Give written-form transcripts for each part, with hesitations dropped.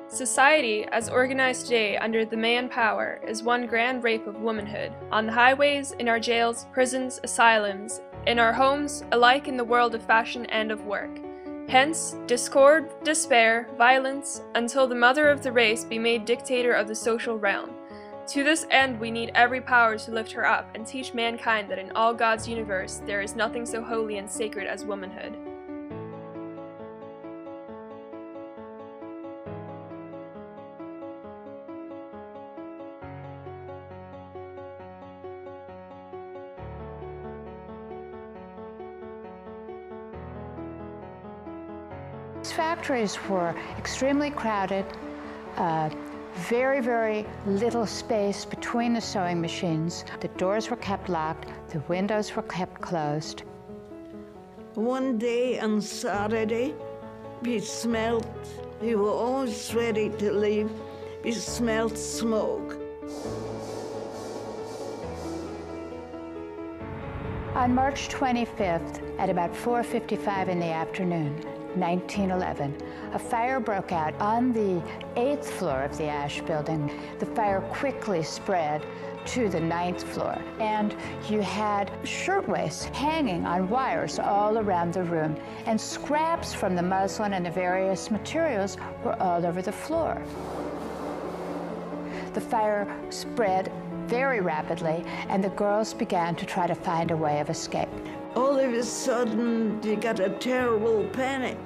Society, as organized today under the man power, is one grand rape of womanhood, on the highways, in our jails, prisons, asylums, in our homes, alike in the world of fashion and of work. Hence, discord, despair, violence, until the mother of the race be made dictator of the social realm. To this end we need every power to lift her up and teach mankind that in all God's universe there is nothing so holy and sacred as womanhood. Factories were extremely crowded, very, very little space between the sewing machines. The doors were kept locked, the windows were kept closed. One day on Saturday, we were always ready to leave, we smelled smoke. On March 25th, at about 4:55 in the afternoon, 1911, a fire broke out on the 8th floor of the Ash building. The fire quickly spread to the 9th floor, and you had shirtwaists hanging on wires all around the room, and scraps from the muslin and the various materials were all over the floor. The fire spread very rapidly, and the girls began to try to find a way of escape. All of a sudden, you got a terrible panic.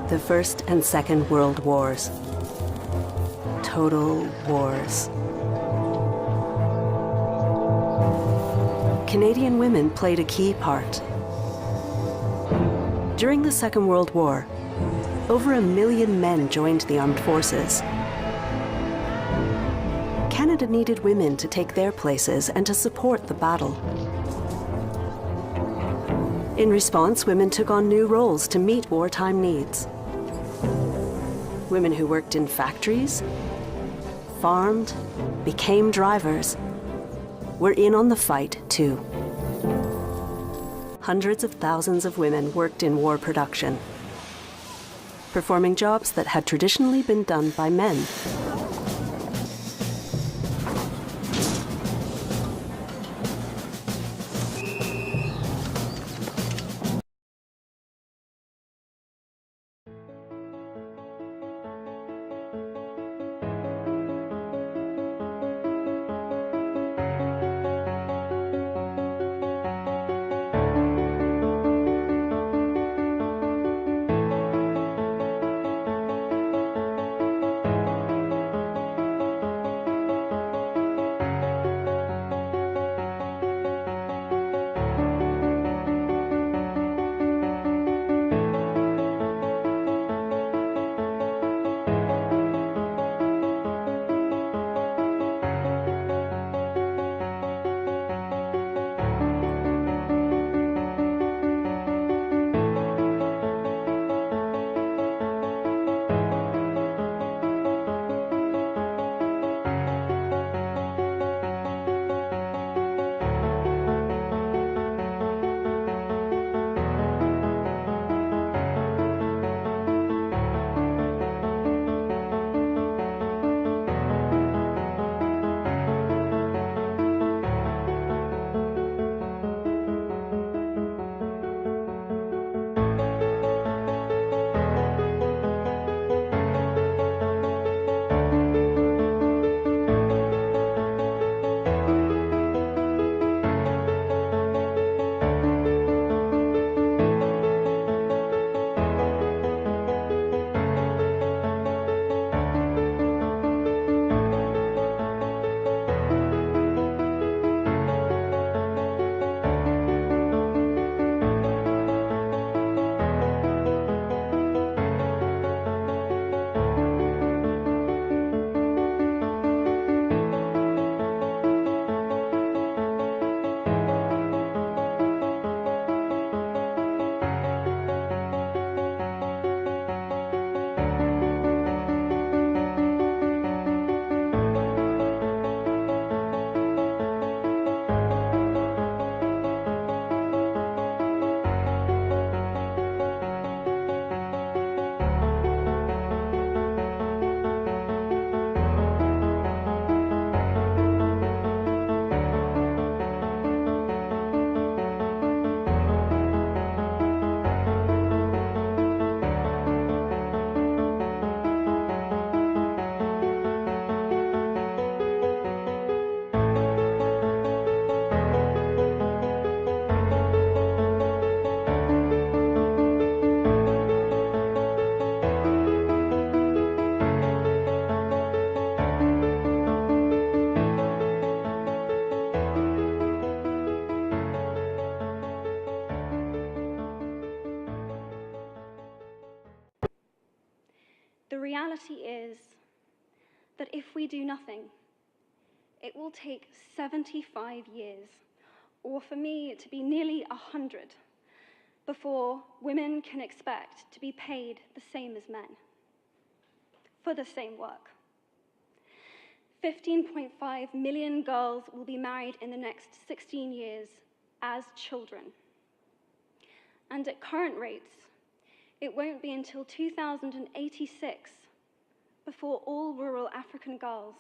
The First and Second World Wars. Total wars. Canadian women played a key part. During the Second World War, over 1 million men joined the armed forces. Canada needed women to take their places and to support the battle. In response, women took on new roles to meet wartime needs. Women who worked in factories, farmed, became drivers, were in on the fight too. Hundreds of thousands of women worked in war production, performing jobs that had traditionally been done by men. reality is that if we do nothing, it will take 75 years, or for me to be nearly 100, before women can expect to be paid the same as men for the same work. 15.5 million girls will be married in the next 16 years as children. And at current rates, it won't be until 2086 before all rural African girls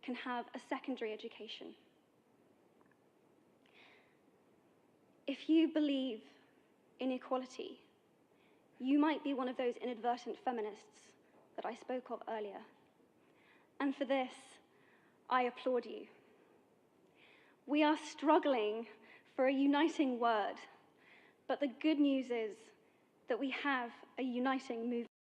can have a secondary education. If you believe in equality, you might be one of those inadvertent feminists that I spoke of earlier. And for this, I applaud you. We are struggling for a uniting word, but the good news is that we have a uniting movement.